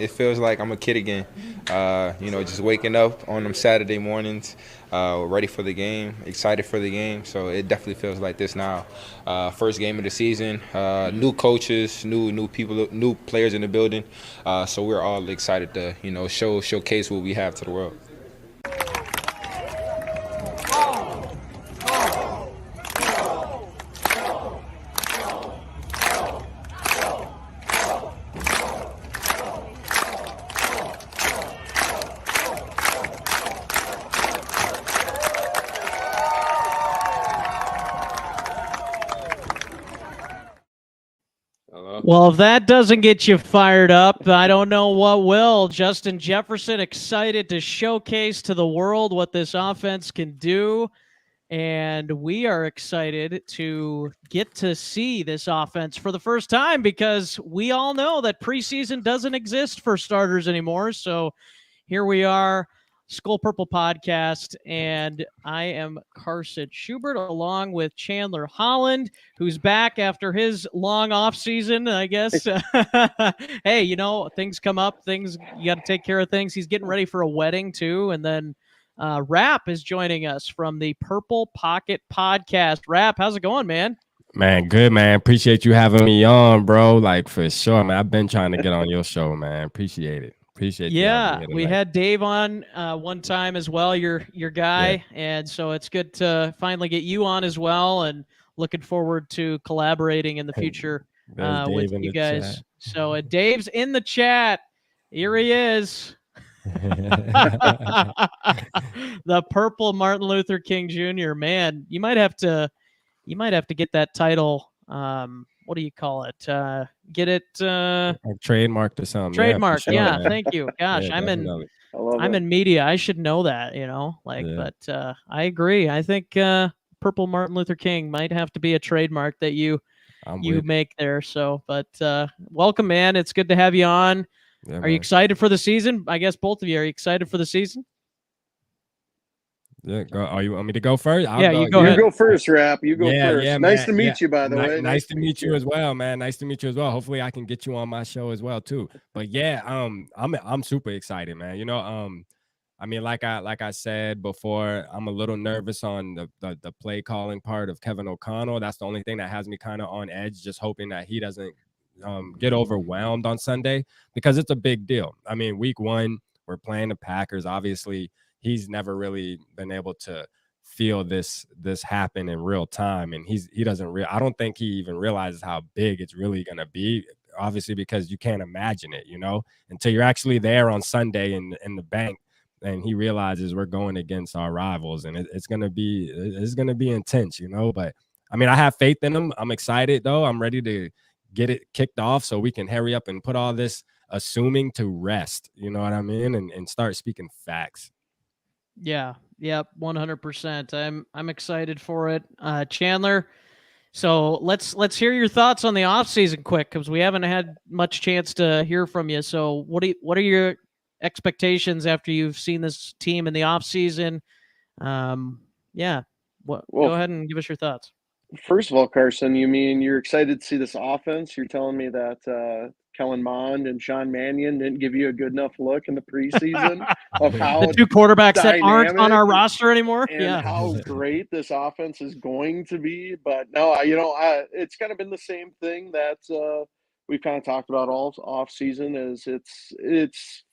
It feels like I'm a kid again, just waking up on them Saturday mornings, ready for the game, excited for the game. So it definitely feels like this now. First game of the season, new coaches, new people, new players in the building. So we're all excited to, showcase what we have to the world. Well, if that doesn't get you fired up, I don't know what will. Justin Jefferson excited to showcase to the world what this offense can do. And we are excited to get to see this offense for the first time because we all know that preseason doesn't exist for starters anymore. So here we are. Skol Purple Podcast, and I am Carson Schubert along with Chandler Holland, who's back after his long off season, I guess. Hey, things come up, you got to take care of things. He's getting ready for a wedding too, and then Rap is joining us from the Purple Pocket Podcast. Rap, how's it going, man? Man, good, man. Appreciate you having me on, bro. Like, for sure, man. I've been trying to get on your show, man. Appreciate it. Yeah, we had Dave on one time as well, your guy, and so it's good to finally get you on as well, and looking forward to collaborating in the future with you guys. Chat. So Dave's in the chat. Here he is. The purple Martin Luther King Jr. Man, you might have to get that title. What do you call it? Get it trademarked or something. Trademark. Yeah, sure, thank you. Gosh, yeah, I'm in media. I should know that, but I agree. I think purple Martin Luther King might have to be a trademark that you make there. So, but welcome, man. It's good to have you on. Yeah, are you excited for the season? I guess both of you are excited for the season. Yeah, go. You want me to go first? You go ahead. You go first, Rap. You go first. Yeah, nice to meet you, by the way. Nice to meet you as well, man. Nice to meet you as well. Hopefully, I can get you on my show as well too. But yeah, I'm super excited, man. I mean, like I said before, I'm a little nervous on the play calling part of Kevin O'Connell. That's the only thing that has me kind of on edge, just hoping that he doesn't get overwhelmed on Sunday because it's a big deal. I mean, week 1, we're playing the Packers. Obviously, he's never really been able to feel this happen in real time, and he doesn't. I don't think he even realizes how big it's really gonna be. Obviously, because you can't imagine it, until you're actually there on Sunday in the bank, and he realizes we're going against our rivals, and it's gonna be intense, But I mean, I have faith in him. I'm excited though. I'm ready to get it kicked off so we can hurry up and put all this assuming to rest. You know what I mean? And start speaking facts. Yeah. Yep. 100%. I'm excited for it. Chandler. So let's hear your thoughts on the off season quick, because we haven't had much chance to hear from you. So what are your expectations after you've seen this team in the off season? Go ahead and give us your thoughts. First of all, Carson, you mean you're excited to see this offense? You're telling me that Kellen Mond and Sean Mannion didn't give you a good enough look in the preseason of how the two quarterbacks that aren't on our roster anymore, and how great this offense is going to be. But no, it's kind of been the same thing that we've kind of talked about all off season. Is it's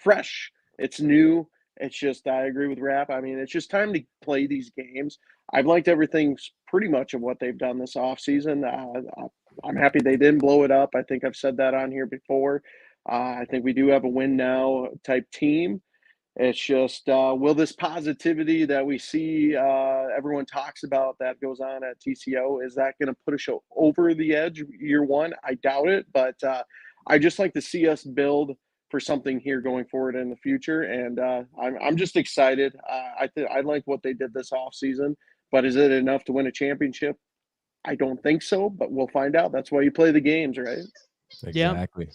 fresh, it's new. It's just, I agree with Rap. I mean, it's just time to play these games. I've liked everything pretty much of what they've done this offseason. I'm happy they didn't blow it up. I think I've said that on here before. I think we do have a win now type team. It's just, will this positivity that we see everyone talks about that goes on at TCO, is that going to put us over the edge year one? I doubt it, but I just like to see us build for something here going forward in the future. And I'm just excited. I like what they did this offseason, but is it enough to win a championship? I don't think so, but we'll find out. That's why you play the games, right? Exactly.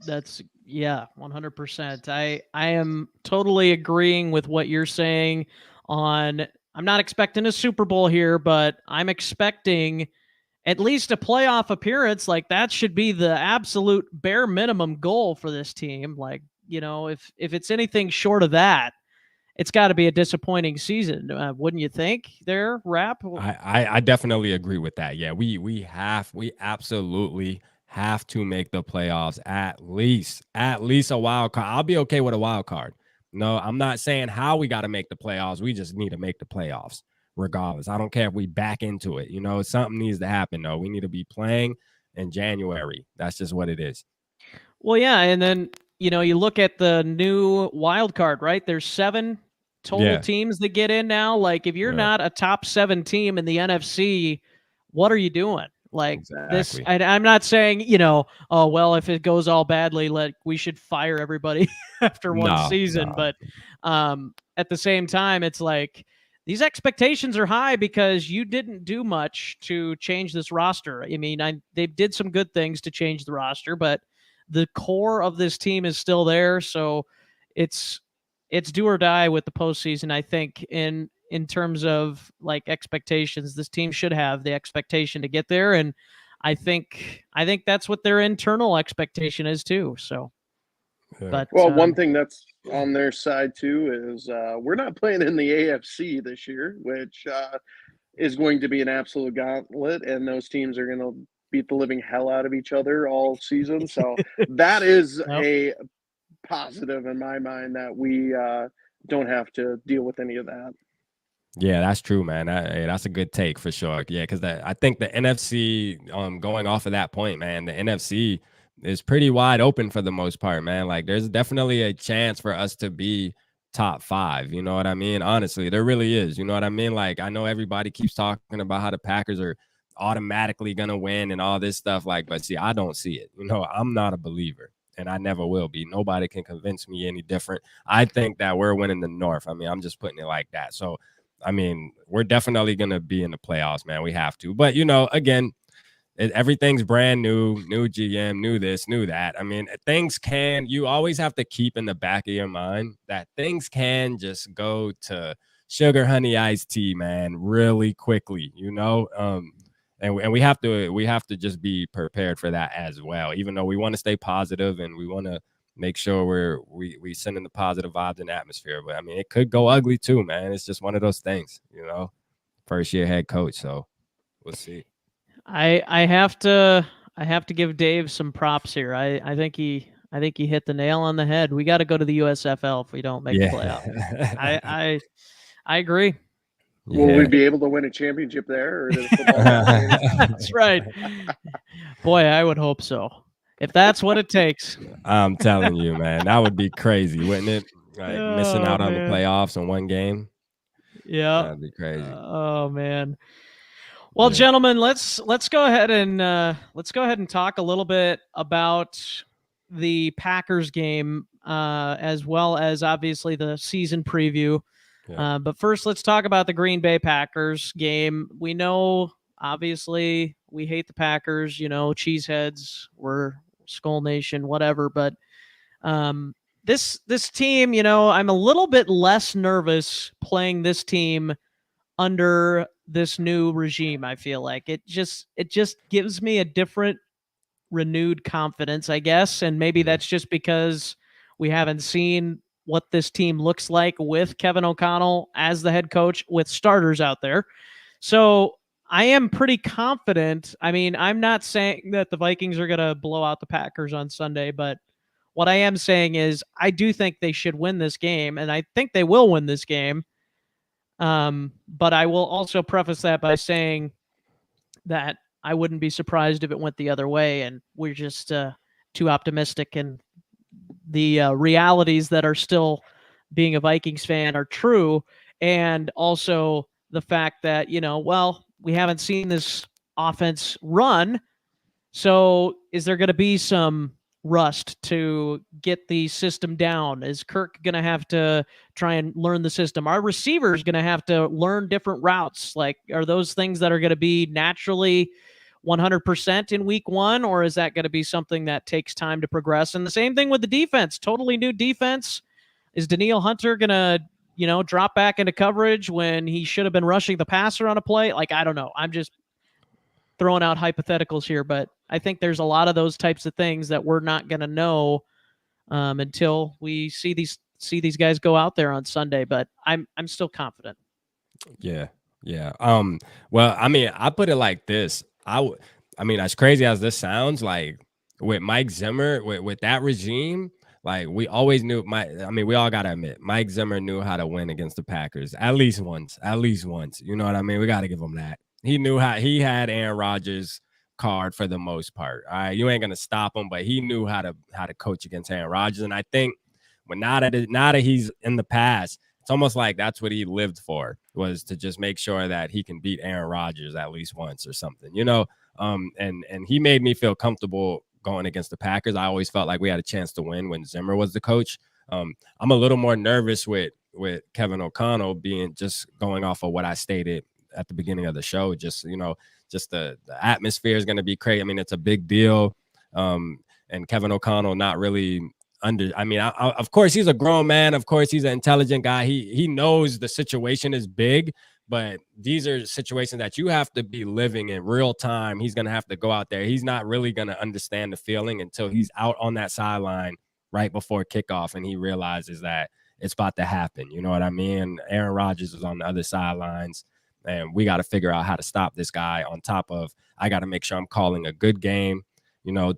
That's 100%. I am totally agreeing with what you're saying on I'm not expecting a Super Bowl here, but I'm expecting at least a playoff appearance. Like that should be the absolute bare minimum goal for this team. Like, if it's anything short of that, it's got to be a disappointing season, wouldn't you think? There, Rap. I definitely agree with that. Yeah, we absolutely have to make the playoffs at least a wild card. I'll be okay with a wild card. No, I'm not saying how we got to make the playoffs. We just need to make the playoffs regardless. I don't care if we back into it. Something needs to happen though. We need to be playing in January. That's just what it is. Well, yeah, and then you look at the new wild card, right? There's 7 total teams that get in now. Like, if you're not a top 7 team in the NFC, what are you doing? Like this, I'm not saying, oh, well, if it goes all badly, we should fire everybody after one season. But at the same time, it's like these expectations are high because you didn't do much to change this roster. I mean, they did some good things to change the roster, but the core of this team is still there. So it's do or die with the postseason. I think in terms of like expectations, this team should have the expectation to get there. And I think that's what their internal expectation is too. So, but one thing that's on their side too is we're not playing in the AFC this year, which is going to be an absolute gauntlet, and those teams are going to beat the living hell out of each other all season. So that is a positive in my mind, that we don't have to deal with any of that. Yeah, that's true, man. That's a good take for sure. Yeah, because I think the NFC, going off of that point, man, the NFC is pretty wide open for the most part, man. Like, there's definitely a chance for us to be top 5. You know what I mean? Honestly, there really is. You know what I mean? Like, I know everybody keeps talking about how the Packers are automatically gonna win and all this stuff. Like, but see, I don't see it. I'm not a believer, and I never will be. Nobody can convince me any different. I think that we're winning the North. I mean, I'm just putting it like that. So, I mean, we're definitely going to be in the playoffs, man. We have to. But, again, everything's brand new GM, new this, new that. I mean, you always have to keep in the back of your mind that things can just go to sugar, honey, iced tea, man, really quickly, and we have to just be prepared for that as well, even though we want to stay positive and we want to make sure we sending the positive vibes and atmosphere. But I mean, it could go ugly too, man. It's just one of those things, first year head coach. So we'll see. I have to give Dave some props here. I think he hit the nail on the head. We got to go to the USFL if we don't make the playoff. I agree. Will we be able to win a championship there? Or That's right. Boy, I would hope so. If that's what it takes. I'm telling you, man, that would be crazy, wouldn't it? Like missing out on the playoffs in one game. Yeah. That'd be crazy. Oh man. Well, gentlemen, let's go ahead and talk a little bit about the Packers game, as well as obviously the season preview. Yeah. But first, let's talk about the Green Bay Packers game. We know, obviously, we hate the Packers, cheeseheads, we're Skol Nation, whatever. But this team, I'm a little bit less nervous playing this team under this new regime. I feel like it just gives me a different, renewed confidence, I guess. And maybe that's just because we haven't seen what this team looks like with Kevin O'Connell as the head coach with starters out there. So I am pretty confident. I mean, I'm not saying that the Vikings are going to blow out the Packers on Sunday, but what I am saying is I do think they should win this game, and I think they will win this game. But I will also preface that by saying that I wouldn't be surprised if it went the other way, and we're just too optimistic, and the realities that are still being a Vikings fan are true. And also the fact that, well, we haven't seen this offense run. So is there going to be some rust to get the system down? Is Kirk going to have to try and learn the system? Our receivers going to have to learn different routes? Like, are those things that are going to be naturally 100% in week one, or is that going to be something that takes time to progress? And the same thing with the defense, totally new defense. Is Danielle Hunter going to, drop back into coverage when he should have been rushing the passer on a play? Like, I don't know. I'm just throwing out hypotheticals here, but I think there's a lot of those types of things that we're not going to know until we see these guys go out there on Sunday. But I'm still confident. Yeah. Well, I mean, I put it like this. I mean, as crazy as this sounds, like with Mike Zimmer, with that regime, like we always knew. We all gotta admit, Mike Zimmer knew how to win against the Packers at least once. You know what I mean? We got to give him that. He knew how. He had Aaron Rodgers card for the most part. All right, you ain't gonna stop him, but he knew how to coach against Aaron Rodgers. And I think now that he's in the past, it's almost like that's what he lived for, was to just make sure that he can beat Aaron Rodgers at least once or something, and he made me feel comfortable going against the Packers. I always felt like we had a chance to win when Zimmer was the coach. I'm a little more nervous with Kevin O'Connell just going off of what I stated at the beginning of the show. Just the atmosphere is going to be crazy. I mean, it's a big deal. And Kevin O'Connell not really of course he's a grown man. Of course he's an intelligent guy. He knows the situation is big, but these are situations that you have to be living in real time. He's going to have to go out there. He's not really going to understand the feeling until he's out on that sideline right before kickoff and he realizes that it's about to happen. You know what I mean? Aaron Rodgers is on the other sidelines, and we got to figure out how to stop this guy, on top of I got to make sure I'm calling a good game.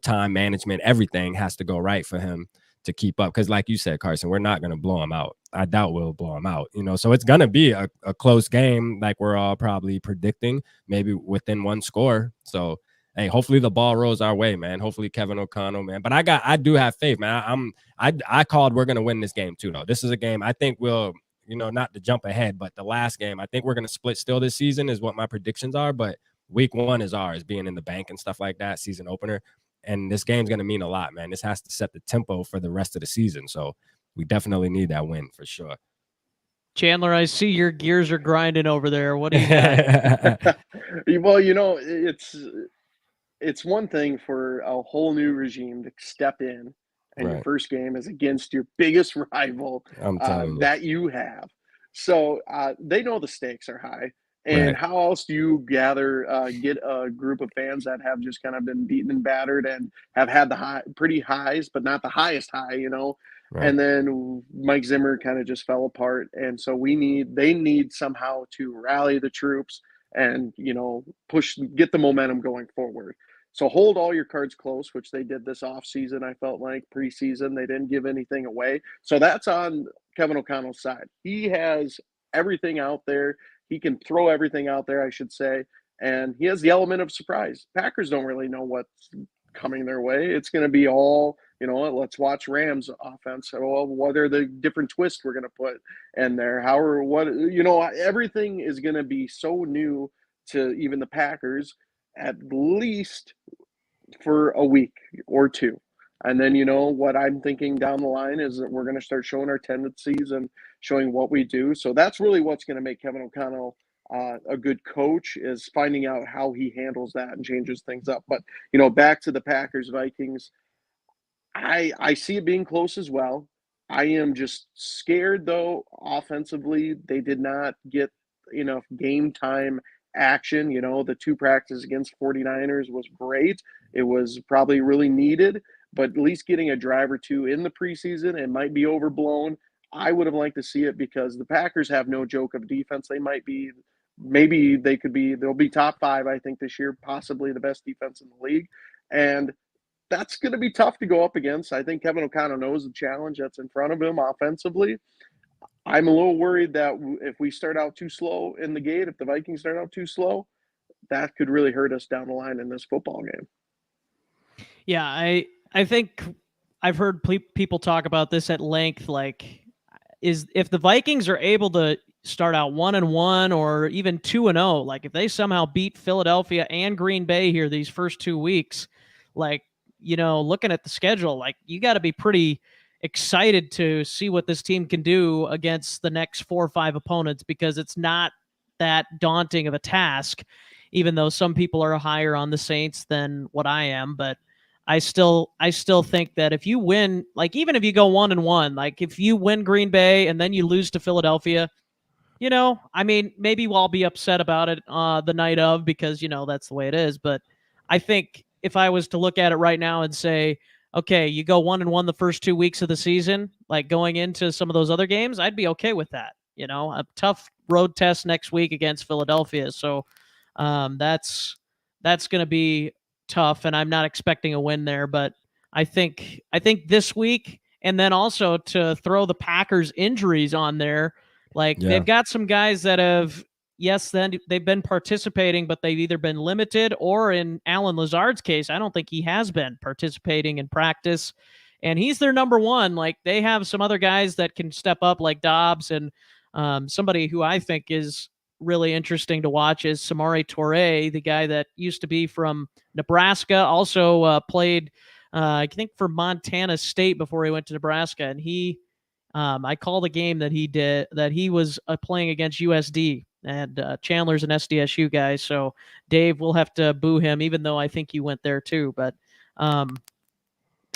Time management, everything has to go right for him to keep up. Because like you said, Carson, we're not going to blow him out. I doubt we'll blow him out, so it's going to be a close game, like we're all probably predicting, maybe within one score. So, hey, hopefully the ball rolls our way, man. Hopefully Kevin O'Connell, man. But I do have faith, man. I called we're going to win this game too, though. This is a game I think we'll, not to jump ahead, but the last game, I think we're going to split still this season is what my predictions are. But week one is ours, being in the bank and stuff like that, season opener. And this game's going to mean a lot, man. This has to set the tempo for the rest of the season. So we definitely need that win for sure. Chandler, I see your gears are grinding over there. What do you got? Well, it's one thing for a whole new regime to step in, and Right. your first game is against your biggest rival I'm telling you. that you have. So they know the stakes are high. And Right. how else do you get a group of fans that have just kind of been beaten and battered and have had the pretty highs, but not the highest high, Right. And then Mike Zimmer kind of just fell apart. And so they need somehow to rally the troops and, get the momentum going forward. So hold all your cards close, which they did this offseason. I felt like preseason, they didn't give anything away. So that's on Kevin O'Connell's side. He has everything out there. He can throw everything out there, I should say. And he has the element of surprise. Packers don't really know what's coming their way. It's going to be all, let's watch Rams offense. Well, what are the different twists we're going to put in there? Everything is going to be so new to even the Packers, at least for a week or two. And then, what I'm thinking down the line is that we're going to start showing our tendencies and showing what we do. So that's really what's going to make Kevin O'Connell a good coach, is finding out how he handles that and changes things up. But, back to the Packers Vikings, I see it being close as well. I am just scared, though, offensively. They did not get enough game time action. The two practices against 49ers was great. It was probably really needed, but at least getting a drive or two in the preseason, it might be overblown. I would have liked to see it, because the Packers have no joke of defense. They'll be top 5, I think, this year, possibly the best defense in the league. And that's going to be tough to go up against. I think Kevin O'Connell knows the challenge that's in front of him offensively. I'm a little worried that if we start out too slow in the gate, if the Vikings start out too slow, that could really hurt us down the line in this football game. Yeah, I think I've heard people talk about this at length. Like, is if the Vikings are able to start out 1-1 or even 2-0, like if they somehow beat Philadelphia and Green Bay here these first 2 weeks, like, looking at the schedule, like you got to be pretty excited to see what this team can do against the next 4 or 5 opponents, because it's not that daunting of a task, even though some people are higher on the Saints than what I am. But I still think that if you win, like even if you go 1-1, like if you win Green Bay and then you lose to Philadelphia, I mean, maybe we'll all be upset about it the night of, because that's the way it is. But I think if I was to look at it right now and say, okay, you go 1-1 the first 2 weeks of the season, like going into some of those other games, I'd be okay with that. A tough road test next week against Philadelphia, so that's going to be tough, and I'm not expecting a win there. But I think this week, and then also to throw the Packers injuries on there, like they've got some guys that have, yes, then they've been participating, but they've either been limited, or in Alan Lazard's case, I don't think he has been participating in practice, and he's their number one. Like they have some other guys that can step up, like Dobbs, and somebody who I think is really interesting to watch is Samori Toure, the guy that used to be from Nebraska, also played, I think, for Montana State before he went to Nebraska. And I called a game that he was playing against USD, and Chandler's an SDSU guy. So Dave will have to boo him, even though I think you went there too. But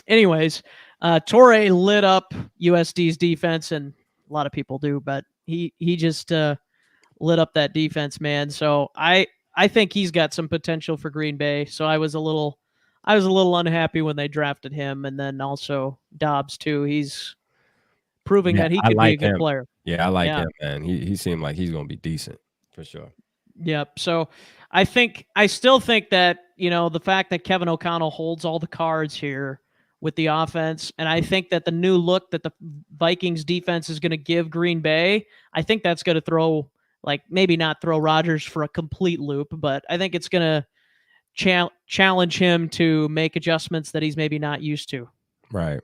anyways, Toure lit up USD's defense, and a lot of people do, but he just lit up that defense, man. So I think he's got some potential for Green Bay. So I was a little unhappy when they drafted him, and then also Dobbs too. He's proving that he could be a good player. Yeah, I like him, man. He seemed like he's going to be decent for sure. Yep. So I still think that, the fact that Kevin O'Connell holds all the cards here with the offense, and I think that the new look that the Vikings defense is going to give Green Bay, I think that's going to throw, like, maybe not throw Rodgers for a complete loop, but I think it's going to challenge him to make adjustments that he's maybe not used to. Right.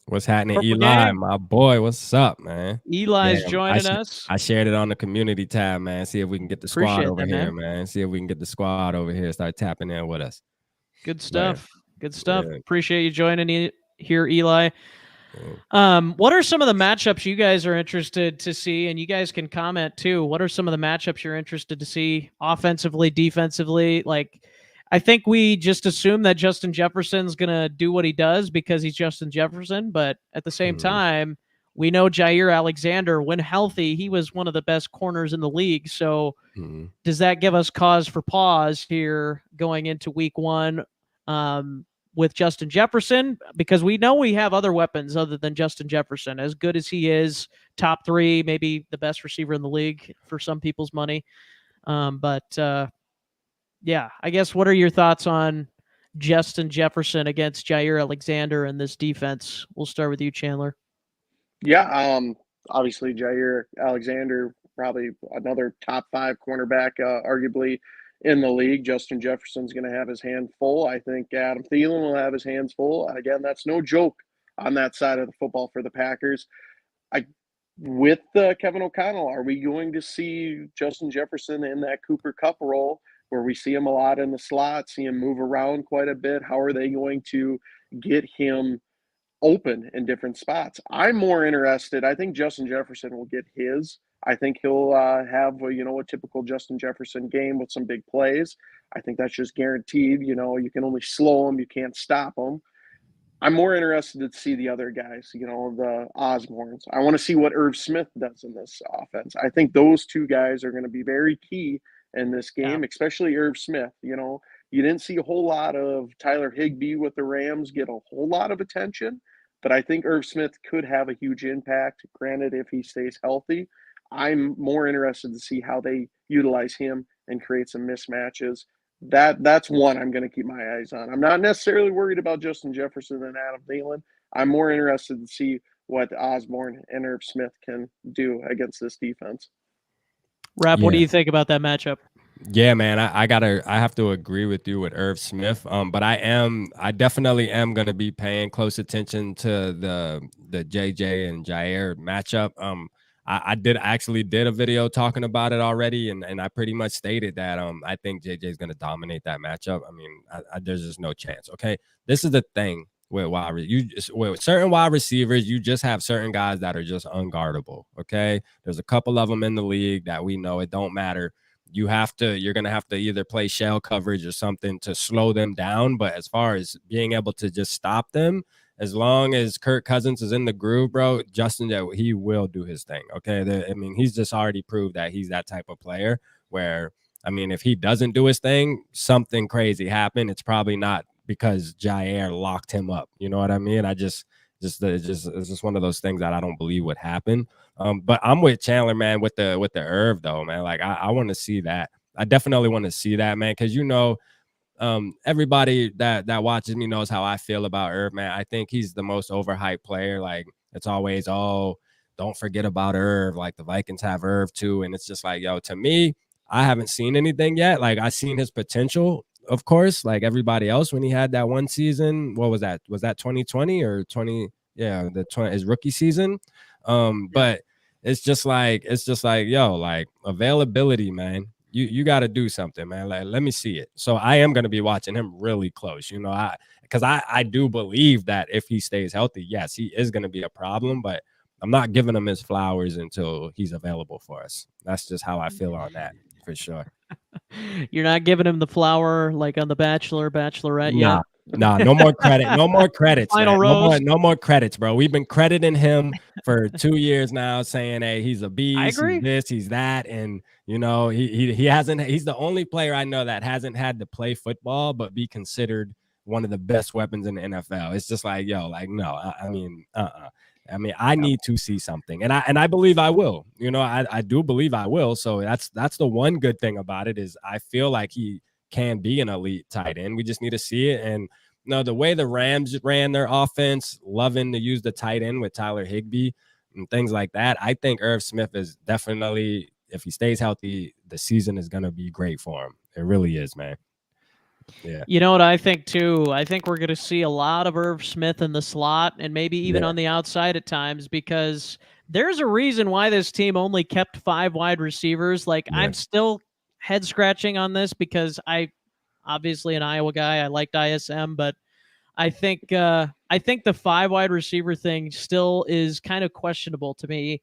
What's happening, Purple Eli? Gang? My boy, what's up, man? Eli's joining us. I shared it on the community tab, man. See if we can get the squad over here, man. man. See if we can get the squad over here. Start tapping in with us. Good stuff. Man. Good stuff. Yeah. Appreciate you joining here, Eli. What are some of the matchups you guys are interested to see? And you guys can comment too. What are some of the matchups you're interested to see offensively, defensively? Like, I think we just assume that Justin Jefferson's going to do what he does because he's Justin Jefferson. But at the same time, we know Jair Alexander, when healthy, he was one of the best corners in the league. So does that give us cause for pause here going into week one with Justin Jefferson? Because we know we have other weapons other than Justin Jefferson. As good as he is, top 3, maybe the best receiver in the league for some people's money. Yeah, I guess what are your thoughts on Justin Jefferson against Jair Alexander and this defense? We'll start with you, Chandler. Yeah, obviously Jair Alexander, probably another top 5 cornerback, arguably in the league. Justin Jefferson's going to have his hand full. I think Adam Thielen will have his hands full. Again, that's no joke on that side of the football for the Packers. With Kevin O'Connell, are we going to see Justin Jefferson in that Cooper Kupp role where we see him a lot in the slot, see him move around quite a bit? How are they going to get him open in different spots? I'm more interested. I think Justin Jefferson will get his. I think he'll have a typical Justin Jefferson game with some big plays. I think that's just guaranteed. You can only slow him, you can't stop him. I'm more interested to see the other guys, the Osborns. I want to see what Irv Smith does in this offense. I think those 2 guys are going to be very key in this game, especially Irv Smith. You didn't see a whole lot of Tyler Higbee with the Rams get a whole lot of attention, but I think Irv Smith could have a huge impact, granted, if he stays healthy. I'm more interested to see how they utilize him and create some mismatches. That's one I'm going to keep my eyes on. I'm not necessarily worried about Justin Jefferson and Adam Thielen. I'm more interested to see what Osborne and Irv Smith can do against this defense. Rap, what do you think about that matchup? Yeah, man, I have to agree with you with Irv Smith. But I definitely am gonna be paying close attention to the JJ and Jair matchup. I actually did a video talking about it already, and I pretty much stated that I think JJ is gonna dominate that matchup. I mean, there's just no chance. Okay, this is the thing with with certain wide receivers, you just have certain guys that are just unguardable. Okay, there's a couple of them in the league that we know it don't matter. You're going to have to either play shell coverage or something to slow them down. But as far as being able to just stop them, as long as Kirk Cousins is in the groove, bro, Justin, he will do his thing. Okay. I mean, he's just already proved that he's that type of player where, I mean, if he doesn't do his thing, something crazy happened. It's probably not because Jair locked him up. You know what I mean? It's just one of those things that I don't believe would happen. But I'm with Chandler, man, with the Irv though, man. Like I want to see that. I definitely want to see that, man, because everybody that watches me knows how I feel about Irv, man. I think he's the most overhyped player. Like it's always, oh, don't forget about Irv. Like the Vikings have Irv too, and it's just like, yo, to me, I haven't seen anything yet. Like I seen his potential, of course, like everybody else when he had that one season. What was that? Was that 2020 or 20? Yeah, his rookie season. But it's just like, yo, like availability, man. You got to do something, man. Like, let me see it. So I am going to be watching him really close, because I do believe that if he stays healthy, yes, he is going to be a problem, but I'm not giving him his flowers until he's available for us. That's just how I feel on that, for sure. You're not giving him the flower like on The Bachelor, Bachelorette yet? Nah, no more credit. No more credits, Final man. rose. No more credits, bro. We've been crediting him for 2 years now, saying, hey, he's a beast, agree. he's this, he's that. And he hasn't, he's the only player I know that hasn't had to play football, but be considered one of the best weapons in the NFL. It's just like, yo, like, no, I mean, I need to see something, and I believe I will. I do believe I will. So that's the one good thing about it is I feel like he can be an elite tight end. We just need to see it. And the way the Rams ran their offense, loving to use the tight end with Tyler Higbee and things like that, I think Irv Smith is definitely, if he stays healthy, the season is going to be great for him. It really is, man. Yeah. You know what I think too? I think we're going to see a lot of Irv Smith in the slot and maybe even on the outside at times, because there's a reason why this team only kept 5 wide receivers. Like I'm still head scratching on this because obviously an Iowa guy, I liked ISM, but I think the 5 wide receiver thing still is kind of questionable to me.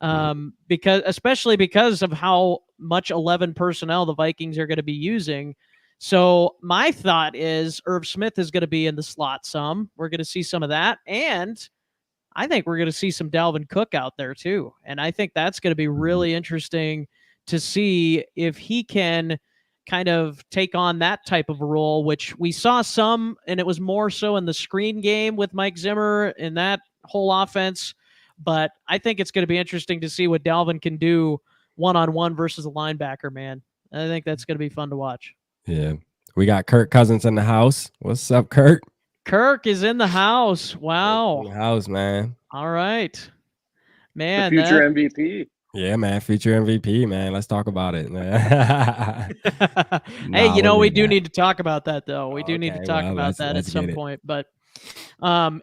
Especially because of how much 11 personnel the Vikings are going to be using. So my thought is Irv Smith is going to be in the slot some. We're going to see some of that. And I think we're going to see some Dalvin Cook out there too. And I think that's going to be really interesting to see if he can kind of take on that type of a role, which we saw some, and it was more so in the screen game with Mike Zimmer in that whole offense. But I think it's going to be interesting to see what Dalvin can do one-on-one versus a linebacker, man. I think that's going to be fun to watch. Yeah. We got Kirk Cousins in the house. What's up, Kirk? Kirk is in the house. Wow. In the house, man. All right. Man. The future MVP. Yeah, man. Future MVP, man. Let's talk about it, man. Hey, we do need to talk about that, though. We do need to talk about that at some point. But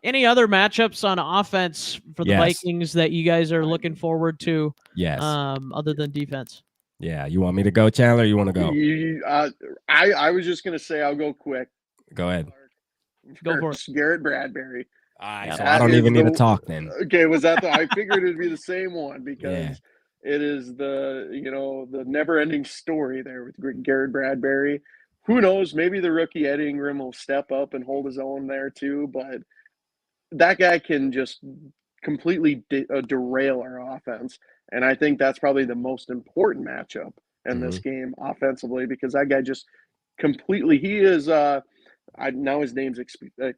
any other matchups on offense for the Vikings that you guys are looking forward to? Yes. Other than defense? Yeah. You want me to go, Chandler? Or you want to go? I was just going to say I'll go quick. Go ahead. Go for it. Garrett Bradbury. So I don't even need to talk then. Okay, was that I figured it'd be the same one because it is the never-ending story there with Garrett Bradbury. Who knows? Maybe the rookie Ed Ingram will step up and hold his own there too, but that guy can just completely derail our offense. And I think that's probably the most important matchup in this game offensively, because that guy just completely, he is, now his name's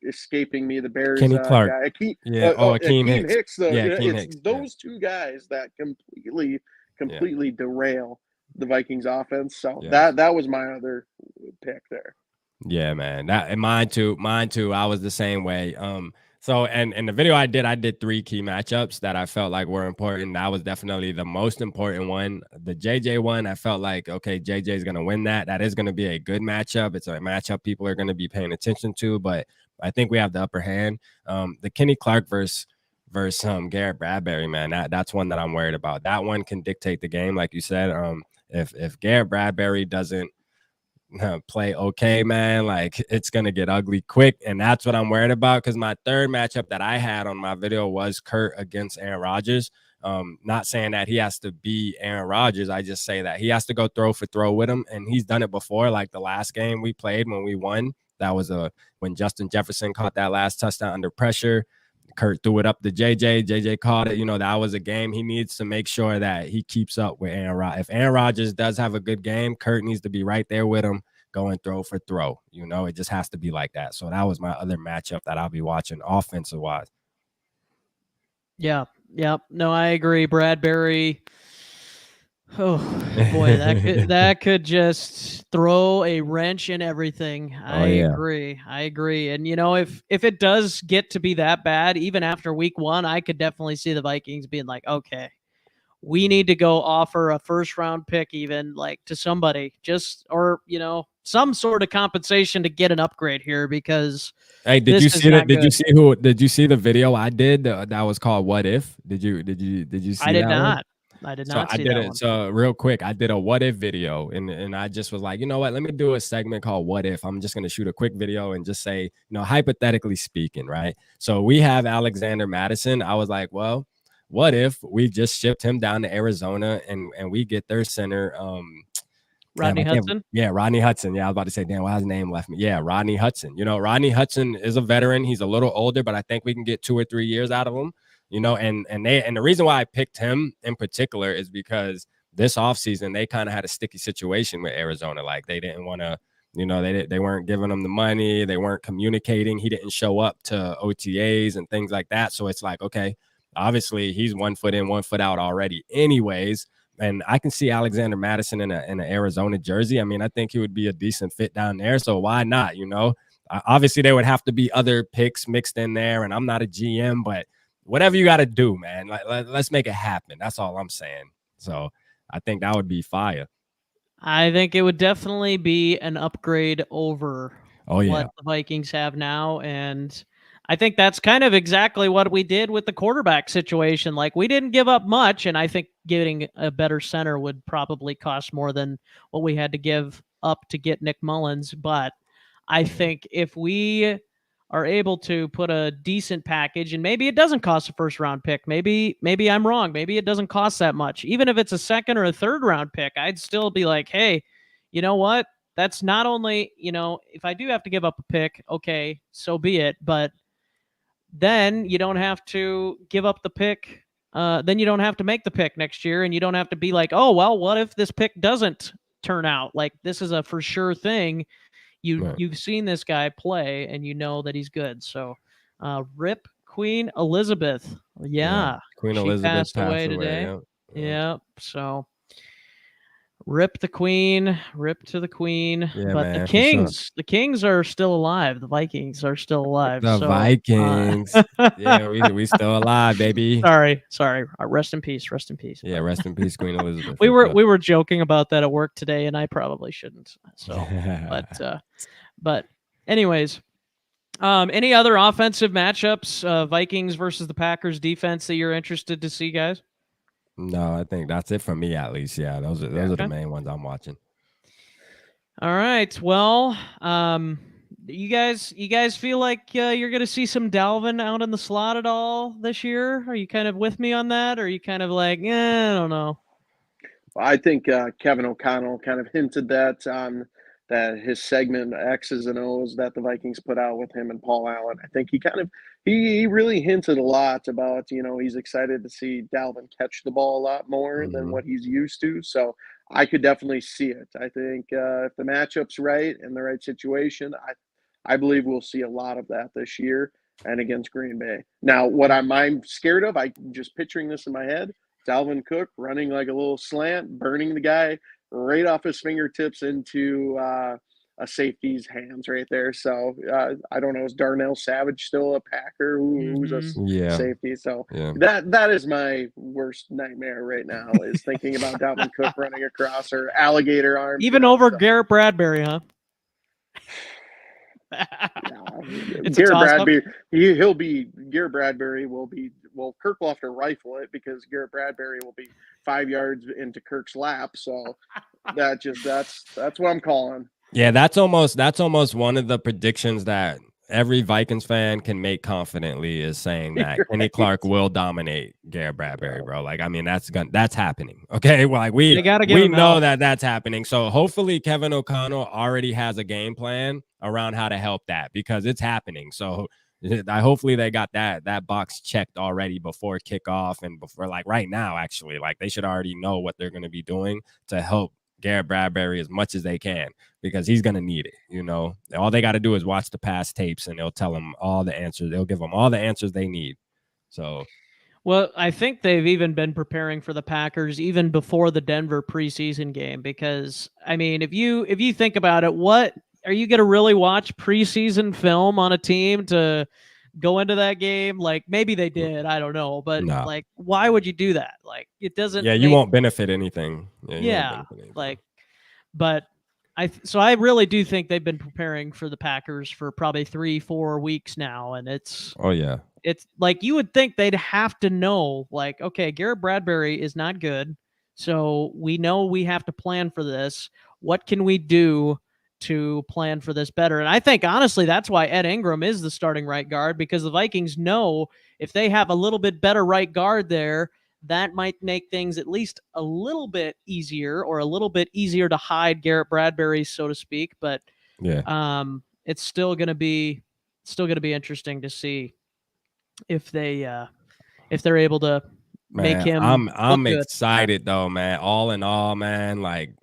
escaping me, the Bears Kenny Clark. guy. Akeem Hicks. Akeem Hicks. Those two guys that completely derail the Vikings offense. So that was my other pick there. Yeah, man. Mine too. I was the same way. So, and in the video I did 3 key matchups that I felt like were important. That was definitely the most important one. The JJ one, I felt like, okay, JJ is going to win that. That is going to be a good matchup. It's a matchup people are going to be paying attention to, but I think we have the upper hand. The Kenny Clark versus Garrett Bradbury, man, that's one that I'm worried about. That one can dictate the game, like you said. If Garrett Bradbury doesn't play okay, man, like it's gonna get ugly quick, and that's what I'm worried about. Because my third matchup that I had on my video was Kurt against Aaron Rodgers. Not saying that he has to be Aaron Rodgers. I just say that he has to go throw for throw with him, and he's done it before. Like the last game we played when we won, that was when Justin Jefferson caught that last touchdown under pressure. Kurt threw it up to JJ. JJ caught it. You know, that was a game. He needs to make sure that he keeps up with Aaron Rodgers. If Aaron Rodgers does have a good game, Kurt needs to be right there with him, going throw for throw. You know, it just has to be like that. So that was my other matchup that I'll be watching offensive wise. Yeah. No, I agree. Bradbury. Oh boy, that could just throw a wrench in everything. I agree. And if it does get to be that bad, even after week 1, I could definitely see the Vikings being like, okay, we need to go offer a first round pick, even like to somebody, or some sort of compensation to get an upgrade here, because hey, did you see that? Did you see the video I did that was called "What If"? Did you see? I did that not. One? I did So not see that one. So real quick, I did a what if video, and I just was like, you know what? Let me do a segment called "What If." I'm just gonna shoot a quick video and just say, hypothetically speaking, right? So we have Alexander Madison. I was like, well, what if we just shipped him down to Arizona and we get their center, Rodney Hudson? Yeah, Rodney Hudson. Yeah, I was about to say, damn, why his name left me? Yeah, Rodney Hudson. Rodney Hudson is a veteran. He's a little older, but I think we can get 2 or 3 years out of him. And the reason why I picked him in particular is because this offseason they kind of had a sticky situation with Arizona. Like they didn't want to, they weren't giving him the money, they weren't communicating. He didn't show up to OTAs and things like that. So it's like, okay, obviously he's 1 foot in, 1 foot out already anyways. And I can see Alexander Madison in an Arizona jersey. I mean, I think he would be a decent fit down there. So why not? Obviously there would have to be other picks mixed in there, and I'm not a GM, but whatever you got to do, man, let's make it happen. That's all I'm saying. So I think that would be fire. I think it would definitely be an upgrade over what the Vikings have now. And I think that's kind of exactly what we did with the quarterback situation. Like, we didn't give up much, and I think getting a better center would probably cost more than what we had to give up to get Nick Mullins. But I think if we are able to put a decent package, and maybe it doesn't cost a first round pick. Maybe I'm wrong. Maybe it doesn't cost that much. Even if it's a second or a third round pick, I'd still be like, hey, you know what? That's not only, if I do have to give up a pick, okay, so be it. But then you don't have to give up the pick. Then you don't have to make the pick next year, and you don't have to be like, oh, well, what if this pick doesn't turn out? Like, this is a for sure thing. You've seen this guy play, and you know that he's good. So, rip Queen Elizabeth. Yeah, Queen Elizabeth passed away today. Yeah. So, rip the Queen, rip to the Queen. Yeah, but man, the Kings are still alive. The Vikings are still alive. Vikings. Yeah, we still alive, baby. Sorry. Rest in peace. Rest in peace. Yeah, rest in peace, Queen Elizabeth. we were joking about that at work today, and I probably shouldn't. So, but anyways, any other offensive matchups, Vikings versus the Packers defense, that you're interested to see, guys? No, I think that's it for me, at least. Yeah, those are the main ones I'm watching. All right. Well, you guys feel like you're going to see some Dalvin out in the slot at all this year? Are you kind of with me on that? Or are you kind of like, I don't know? I think Kevin O'Connell kind of hinted that on that his segment X's and O's that the Vikings put out with him and Paul Allen. I think he really hinted a lot about, he's excited to see Dalvin catch the ball a lot more than what he's used to. So I could definitely see it. I think if the matchup's right and the right situation, I believe we'll see a lot of that this year and against Green Bay. Now, what I'm scared of, I'm just picturing this in my head, Dalvin Cook running like a little slant, burning the guy right off his fingertips into a safety's hands right there. So I don't know, is Darnell Savage still a Packer? Who's a Yeah. safety? So Yeah. that is my worst nightmare right now, is thinking about Dalvin Cook running across, or alligator arms. Even over Garrett Bradbury, huh? It's a Garrett toss-up. Bradbury, Garrett Bradbury will be, well, Kirk will have to rifle it, because Garrett Bradbury will be 5 yards into Kirk's lap. So that's what I'm calling. Yeah, that's almost one of the predictions that every Vikings fan can make confidently, is saying that Kenny Clark will dominate Garrett Bradbury, bro. Like, I mean, that's happening. Okay, well, like They gotta give we him know help. that that's happening. So hopefully Kevin O'Connell already has a game plan around how to help that, because it's happening. So hopefully they got that box checked already before kickoff, and before, like, right now, actually, like, they should already know what they're going to be doing to help Garrett Bradbury as much as they can, because he's going to need it. You know, all they got to do is watch the past tapes, and they'll tell them all the answers. They'll give them all the answers they need. So, well, I think they've even been preparing for the Packers even before the Denver preseason game, because I mean, if you think about it, what are you going to really watch preseason film on a team to go into that game? Like, maybe they did, I don't know, but no. like, why would you do that? Like, it doesn't Yeah, you won't benefit anything. Yeah, you won't benefit anything. like, but so I really do think they've been preparing for the Packers for probably 3-4 weeks now, and it's like, you would think they'd have to know, like, okay, Garrett Bradbury is not good, so we know we have to plan for this. What can we do to plan for this better? And I think, honestly, that's why Ed Ingram is the starting right guard, because the Vikings know if they have a little bit better right guard there, that might make things at least a little bit easier, or a little bit easier to hide Garrett Bradbury, so to speak. But it's still going to be interesting to see if they're able to make him. I'm excited though, man. All in all, man, like,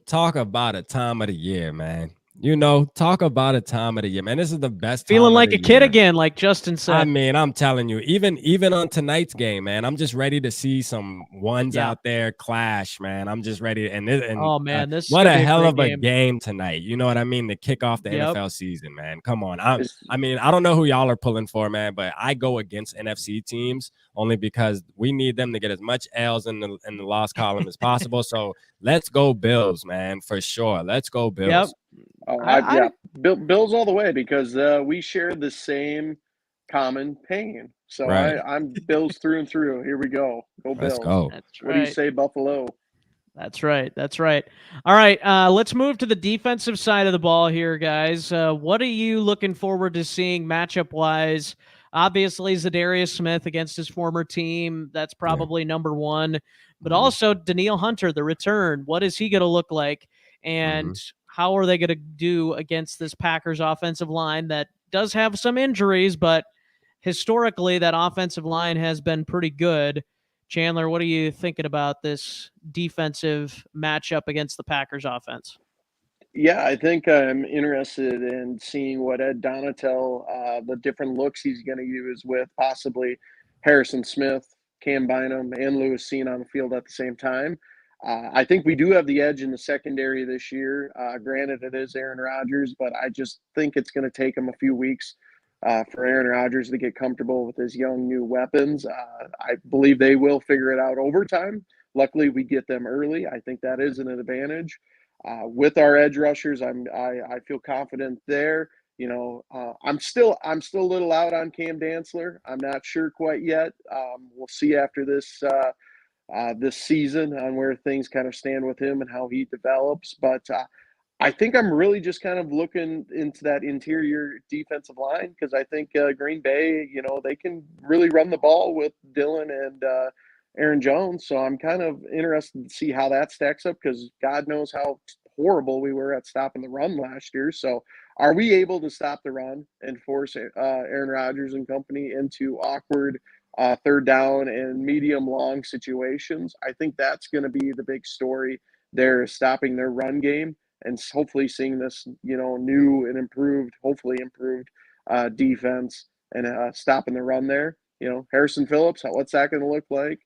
talk about a time of the year, man. You know, talk about a time of the year, man. This is the best time. Feeling like a kid again, like Justin said. I mean, I'm telling you, even on tonight's game, man, I'm just ready to see some ones out there clash, man. I'm just ready. And oh man, this what a hell of a game tonight. You know what I mean? To kick off the NFL season, man. Come on. I mean, I don't know who y'all are pulling for, man, but I go against NFC teams only because we need them to get as much L's in the loss column as possible. So let's go Bills, man, for sure. Let's go Bills. Yep. Oh, Bills all the way, because we share the same common pain. So I'm Bills through and through. Here we go. Go Bills. Let's go. That's right. What do you say, Buffalo? That's right. All right, let's move to the defensive side of the ball here, guys. What are you looking forward to seeing matchup-wise? Obviously, Zadarius Smith against his former team. That's probably number one. But also Danielle Hunter, the return. What is he going to look like? And how are they going to do against this Packers offensive line that does have some injuries, but historically that offensive line has been pretty good? Chandler, what are you thinking about this defensive matchup against the Packers offense? Yeah, I think I'm interested in seeing what Ed Donatel, the different looks he's going to use with possibly Harrison Smith, Cam Bynum, and Lewis Cine on the field at the same time. I think we do have the edge in the secondary this year. Granted, it is Aaron Rodgers, but I just think it's going to take him a few weeks for Aaron Rodgers to get comfortable with his young new weapons. I believe they will figure it out over time. Luckily, we get them early. I think that is an advantage. With our edge rushers, I feel confident there. You know, I'm still a little out on Cam Dantzler. I'm not sure quite yet. We'll see after this season on where things kind of stand with him and how he develops. But I think I'm really just kind of looking into that interior defensive line, because I think Green Bay, you know, they can really run the ball with Dylan and Aaron Jones. So I'm kind of interested to see how that stacks up, because God knows how horrible we were at stopping the run last year. So are we able to stop the run and force Aaron Rodgers and company into awkward third down and medium long situations? I think that's going to be the big story there, stopping their run game, and hopefully seeing this, you know, new and hopefully improved defense, and stopping the run there. You know, Harrison Phillips, what's that going to look like?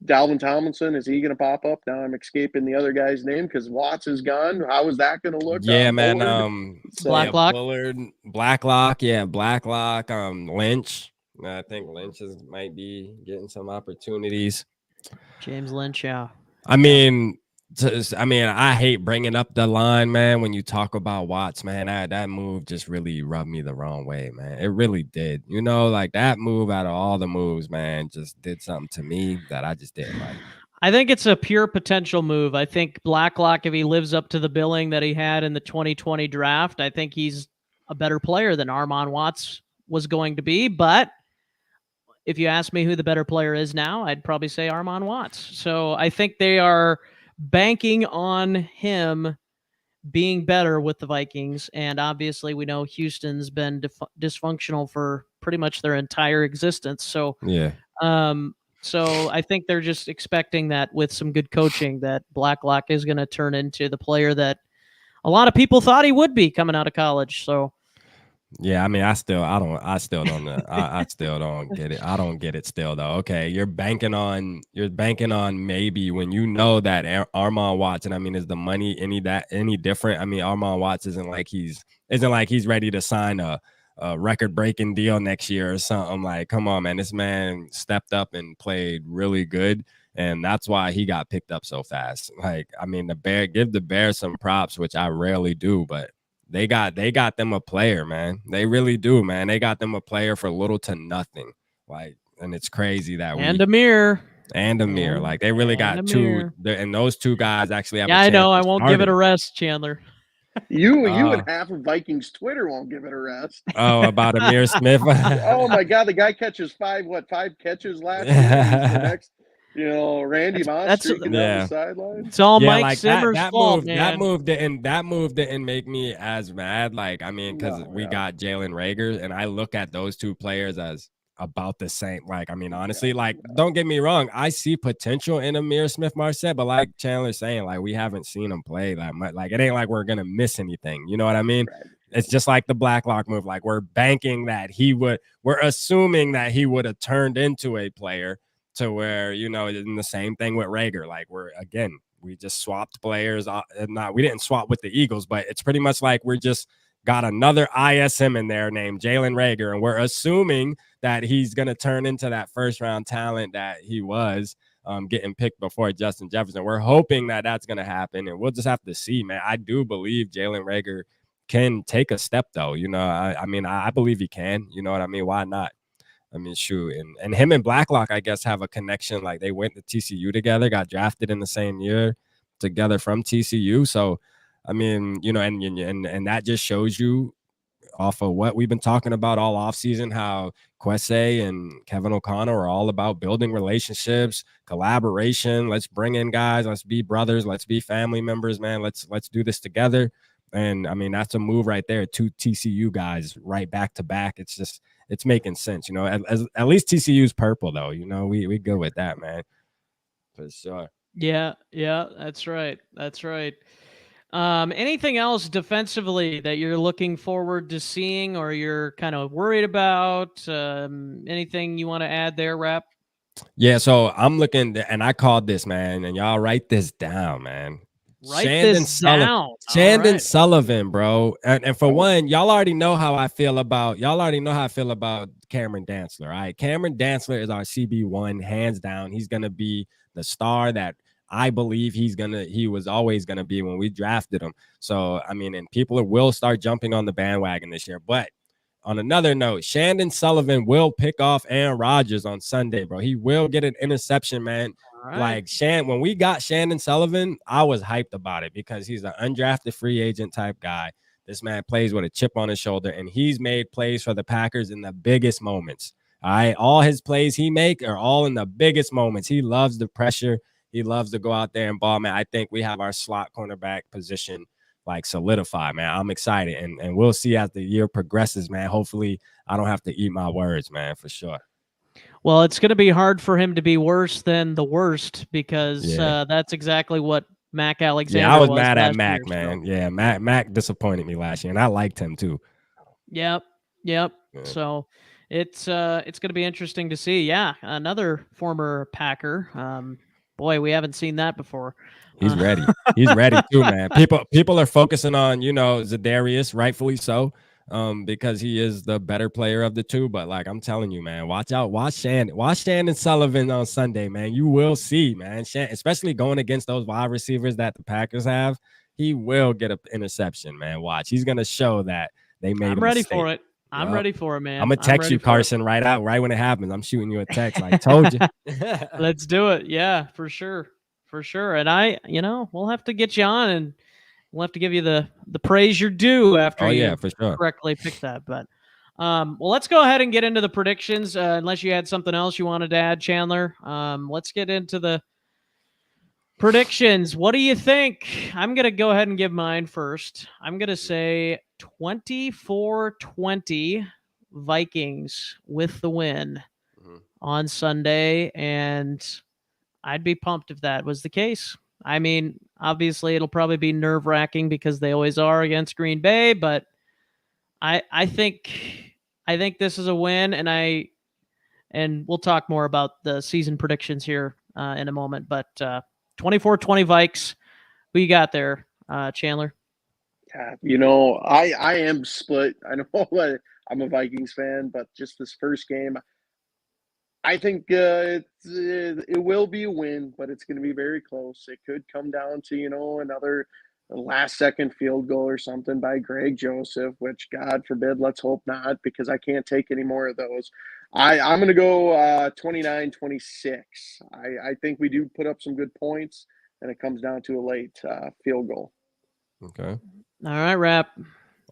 Dalvin Tomlinson, is he going to pop up? Now I'm escaping the other guy's name because Watts is gone. How is that going to look? Yeah, man. Bullard? Yeah, Blacklock. Bullard, Blacklock. Yeah, Blacklock. Lynch. I think Lynch might be getting some opportunities. James Lynch, yeah. I mean, I hate bringing up the line, man. When you talk about Watts, man, that move just really rubbed me the wrong way, man. It really did. You know, like that move out of all the moves, man, just did something to me that I just didn't like. I think it's a pure potential move. I think Blacklock, if he lives up to the billing that he had in the 2020 draft, I think he's a better player than Armon Watts was going to be. But if you ask me who the better player is now, I'd probably say Armon Watts. So I think they are banking on him being better with the Vikings. And obviously, we know Houston's been dysfunctional for pretty much their entire existence. So, yeah. So I think they're just expecting that with some good coaching that Blacklock is going to turn into the player that a lot of people thought he would be coming out of college. So yeah, I mean, I still don't I still don't get it. I don't get it still though. Okay, you're banking on maybe when you know that Armon Watts, and I mean, is the money any different? I mean, Armon Watts isn't like he's ready to sign a record-breaking deal next year or something. Like, come on, man, this man stepped up and played really good, and that's why he got picked up so fast. Like, I mean, give the Bears some props, which I rarely do, but they got them a player, man. They really do, man. They got them a player for little to nothing. Like, and it's crazy that Amir. Like, they really got two, and those two guys actually have. Yeah, I know. I won't give it a rest, Chandler. You and half of Vikings Twitter won't give it a rest. Oh, about Amir Smith. Oh my God, the guy catches five catches last year. He's the next, Randy Moss streaking down the sideline. It's all Mike Zimmer's fault, man. That move didn't make me as mad. Like, I mean, because we got Jalen Reagor, and I look at those two players as about the same. Like, I mean, honestly, like, don't get me wrong, I see potential in Amir Smith-Marset, but like Chandler's saying, like, we haven't seen him play that much. Like, it ain't like we're gonna miss anything. You know what I mean? Right. It's just like the Blacklock move. Like, we're banking that we're assuming that he would have turned into a player to where, in the same thing with Reagor. Like, we just swapped players. We didn't swap with the Eagles, but it's pretty much like we're just got another ISM in there named Jalen Reagor, and we're assuming that he's going to turn into that first-round talent that he was getting picked before Justin Jefferson. We're hoping that that's going to happen, and we'll just have to see, man. I do believe Jalen Reagor can take a step, though. I mean, I believe he can. You know what I mean? Why not? I mean, shoot. And him and Blacklock, I guess, have a connection. Like, they went to TCU together, got drafted in the same year together from TCU. So, I mean, and that just shows you off of what we've been talking about all offseason, how Kwesi and Kevin O'Connell are all about building relationships, collaboration. Let's bring in guys. Let's be brothers. Let's be family members, man. Let's do this together. And, I mean, that's a move right there. Two TCU guys right back to back. It's making sense, At least TCU's purple, though. We good with that, man. For sure. Yeah, that's right. Anything else defensively that you're looking forward to seeing or you're kind of worried about? Anything you want to add there, Rap? Yeah, so I'm looking, and I called this, man, and y'all write this down, man. Shandon Sullivan, bro. And for one, y'all already know how I feel about Cameron Dantzler. All right. Cameron Dantzler is our CB1, hands down. He's gonna be the star that I believe he was always gonna be when we drafted him. So I mean, and people will start jumping on the bandwagon this year. But on another note, Shandon Sullivan will pick off Aaron Rodgers on Sunday, bro. He will get an interception, man. Right. Like when we got Shandon Sullivan, I was hyped about it because he's an undrafted free agent type guy. This man plays with a chip on his shoulder, and he's made plays for the Packers in the biggest moments. All right, all his plays he make are all in the biggest moments. He loves the pressure. He loves to go out there and ball, man. I think we have our slot cornerback position like solidified, man. I'm excited, and we'll see as the year progresses, man. Hopefully, I don't have to eat my words, man, for sure. Well, it's going to be hard for him to be worse than the worst because that's exactly what Mac Alexander was. Yeah, I was mad at Mac, year, man. So. Yeah, Mac disappointed me last year, and I liked him too. Yep. Yeah. So It's going to be interesting to see. Yeah, another former Packer. Boy, we haven't seen that before. He's ready. He's ready too, man. People are focusing on, Zadarius, rightfully so, because he is the better player of the two. But like I'm telling you, man, watch out. Watch Shannon Sullivan on Sunday, man. You will see, man. Especially going against those wide receivers that the Packers have, he will get an interception, man. Watch. He's gonna show that they made a I'm ready mistake. for it. I'm ready for it, man. I'm gonna text you, Carson, right when it happens. I'm shooting you a text. I told you. Let's do it. Yeah, for sure. And we'll have to get you on, and we'll have to give you the praise you're due after you for sure. correctly pick that. But well, let's go ahead and get into the predictions. Unless you had something else you wanted to add, Chandler. Let's get into the predictions. What do you think? I'm gonna go ahead and give mine first. I'm gonna say 24-20 Vikings with the win on Sunday, and I'd be pumped if that was the case. I mean, obviously it'll probably be nerve-wracking because they always are against Green Bay, but I think this is a win, and we'll talk more about the season predictions here in a moment. But 24-20 Vikes. Who you got there, Chandler? Yeah, I am split. I know I'm a Vikings fan, but just this first game, I think it will be a win, but it's going to be very close. It could come down to, another last-second field goal or something by Greg Joseph, which, God forbid, let's hope not, because I can't take any more of those. I'm going to go 29-26. I think we do put up some good points, and it comes down to a late field goal. Okay. All right, Rap.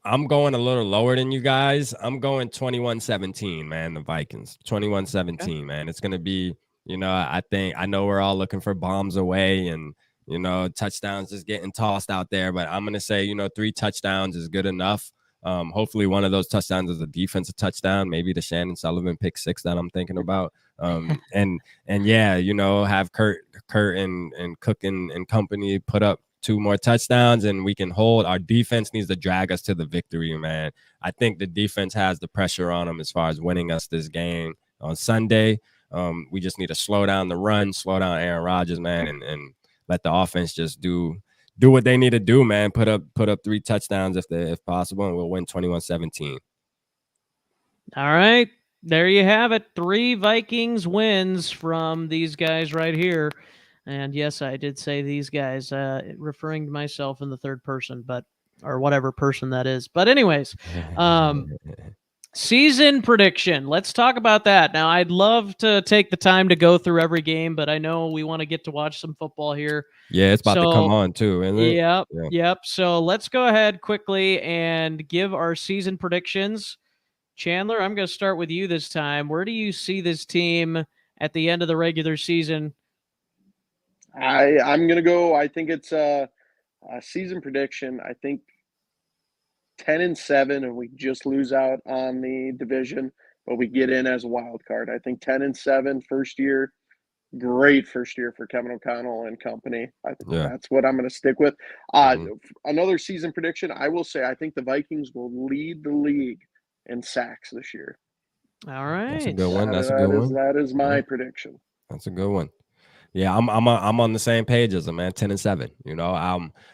I'm going a little lower than you guys. I'm going 21-17, man, the Vikings. 21-17, man. It's going to be, I know we're all looking for bombs away and, touchdowns just getting tossed out there. But I'm going to say, 3 touchdowns is good enough. Hopefully one of those touchdowns is a defensive touchdown, maybe the Shannon Sullivan pick 6 that I'm thinking about. And yeah, have Kurt and Cook and company put up 2 more touchdowns and we can hold. Our defense needs to drag us to the victory, man. I think the defense has the pressure on them as far as winning us this game on Sunday. We just need to slow down the run, slow down Aaron Rodgers, man, and let the offense just do what they need to do, man. Put up 3 touchdowns if possible, and we'll win 21-17. All right. There you have it. 3 Vikings wins from these guys right here. And yes, I did say these guys, referring to myself in the third person, or whatever person that is. But anyways, season prediction. Let's talk about that. Now, I'd love to take the time to go through every game, but I know we want to get to watch some football here. Yeah, it's about to come on too, isn't it? Yep. So let's go ahead quickly and give our season predictions. Chandler, I'm going to start with you this time. Where do you see this team at the end of the regular season? I'm going to go, I think it's a season prediction. I think 10-7, and we just lose out on the division, but we get in as a wild card. I think 10-7 first year, great first year for Kevin O'Connell and company. I think that's what I'm going to stick with. Another season prediction, I will say, I think the Vikings will lead the league in sacks this year. All right. That's a good one. That is my prediction. That's a good one. Yeah, I'm on the same page as him, man. 10-7.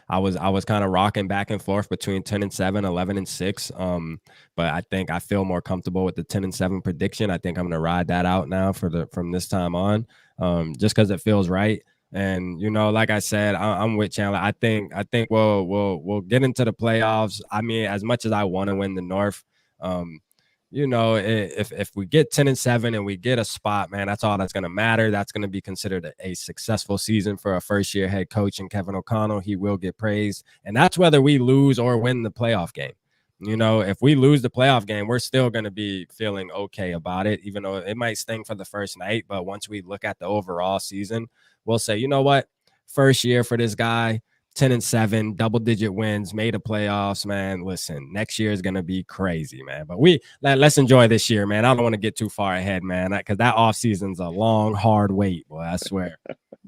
I was kind of rocking back and forth between 10-7, 11-6. But I think I feel more comfortable with the 10-7 prediction. I think I'm gonna ride that out now from this time on, just because it feels right. And like I said, I'm with Chandler. I think we'll get into the playoffs. I mean, as much as I want to win the North, if we get 10-7 and we get a spot, man, that's all that's going to matter. That's going to be considered a successful season for a first-year head coach and Kevin O'Connell. He will get praised, and that's whether we lose or win the playoff game. If we lose the playoff game, we're still going to be feeling okay about it, even though it might sting for the first night. But once we look at the overall season, we'll say, you know what, first year for this guy, 10-7, double-digit wins, made the playoffs, man. Listen, next year is gonna be crazy, man. But let's enjoy this year, man. I don't want to get too far ahead, man, because that off season's a long, hard wait, boy. I swear.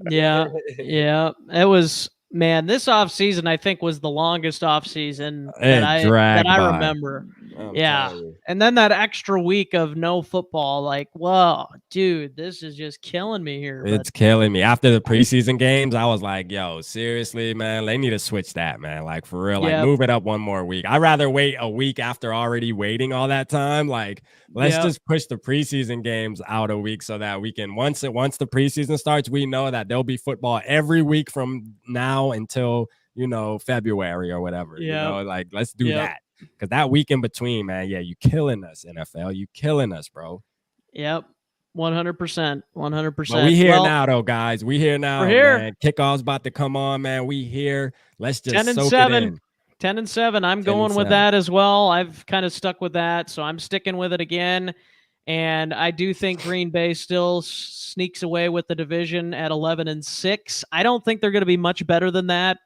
Yeah. It was, man. This off season, I think, was the longest off season that I remember. I'm Yeah. telling you. And then that extra week of no football, like, whoa, dude, this is just killing me here. But It's killing me. After the preseason games, I was like, yo, seriously, man, they need to switch that, man. Like, for real, like, Yep. move it up one more week. I'd rather wait a week after already waiting all that time. Like, let's Yep. just push the preseason games out a week so that we can, once the preseason starts, we know that there'll be football every week from now until, February or whatever. Yep. Like, let's do Yep. that. Because that week in between, man, yeah, you killing us, NFL. You killing us, bro. Yep. 100%. 100%. But we here now, though, guys. We here now, We're here. man. Kickoff's about to come on, man. We here. Let's just 10 and soak 7. it in. 10-7. I'm 10 going and with 7. that as well. I've kind of stuck with that, so I'm sticking with it again. And I do think Green Bay still sneaks away with the division at 11-6. I don't think they're going to be much better than that.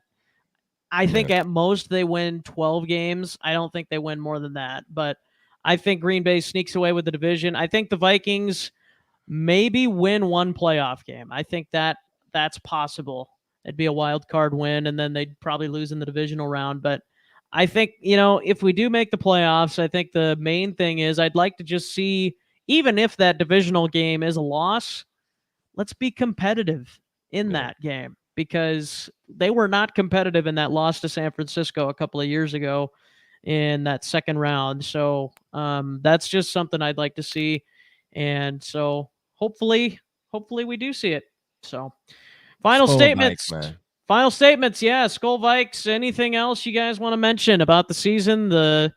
I think at most they win 12 games. I don't think they win more than that. But I think Green Bay sneaks away with the division. I think the Vikings maybe win one playoff game. I think that's possible. It'd be a wild card win, and then they'd probably lose in the divisional round. But I think, if we do make the playoffs, I think the main thing is I'd like to just see, even if that divisional game is a loss, let's be competitive in that game, because they were not competitive in that loss to San Francisco a couple of years ago in that second round. So that's just something I'd like to see. And so hopefully we do see it. So final Skol statements. Vikes, man. Final statements. Yeah. Skol Vikes. Anything else you guys want to mention about the season, the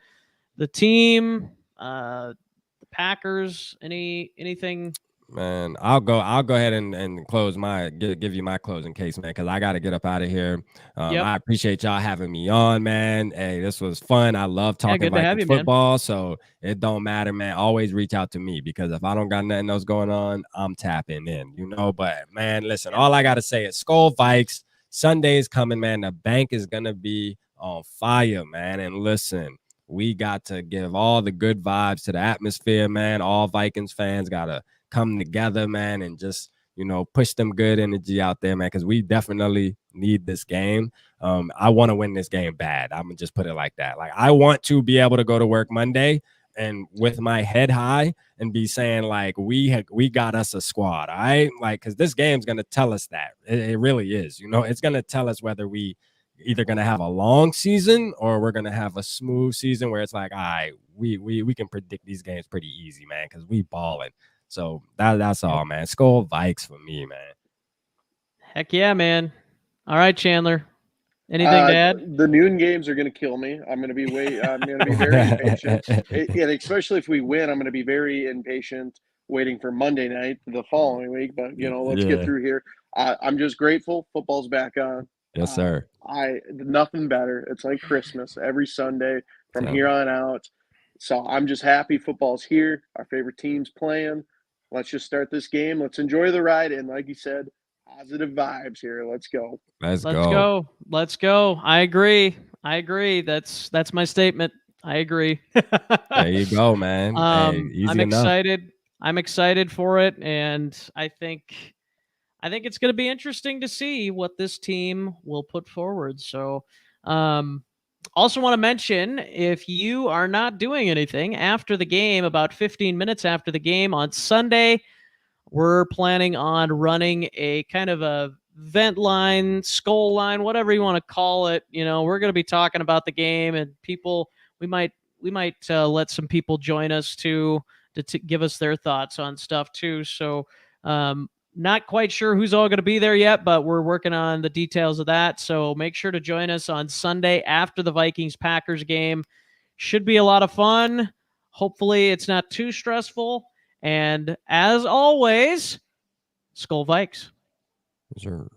team, the Packers, anything? Man, I'll go ahead and close give you my closing case, man, because I got to get up out of here. I appreciate y'all having me on, man. Hey, this was fun. I love talking Vikings football, so it don't matter, man. Always reach out to me, because if I don't got nothing else going on, I'm tapping in, But, man, listen, all I got to say is Skol Vikes. Sunday is coming, man. The bank is going to be on fire, man. And listen, we got to give all the good vibes to the atmosphere, man. All Vikings fans got to come together, man, and just, push them good energy out there, man, because we definitely need this game. I want to win this game bad. I'm going to just put it like that. Like, I want to be able to go to work Monday and with my head high and be saying, like, we got us a squad, all right? Like, because this game's going to tell us that. It really is. It's going to tell us whether we either going to have a long season or we're going to have a smooth season where it's like, all right, we can predict these games pretty easy, man, because we balling. So that's all, man. Skol Vikes for me, man. Heck yeah, man. All right, Chandler. Anything to add? The noon games are going to kill me. I'm going to be very impatient. And especially if we win, I'm going to be very impatient waiting for Monday night the following week. But, let's get through here. I'm just grateful football's back on. Yes, sir. Nothing better. It's like Christmas every Sunday from here on out. So I'm just happy football's here. Our favorite team's playing. Let's just start this game. Let's enjoy the ride. And like you said, positive vibes here. Let's go. Let's go. I agree. That's my statement. I agree. There you go, man. I'm excited. I'm excited for it. And I think it's going to be interesting to see what this team will put forward. So, also want to mention, if you are not doing anything after the game, about 15 minutes after the game on Sunday, we're planning on running a kind of a vent line, Skol line, whatever you want to call it. We're going to be talking about the game, and people, we might let some people join us to give us their thoughts on stuff too. So, not quite sure who's all going to be there yet, but we're working on the details of that. So make sure to join us on Sunday after the Vikings-Packers game. Should be a lot of fun. Hopefully it's not too stressful. And as always, Skol Vikes. Sure.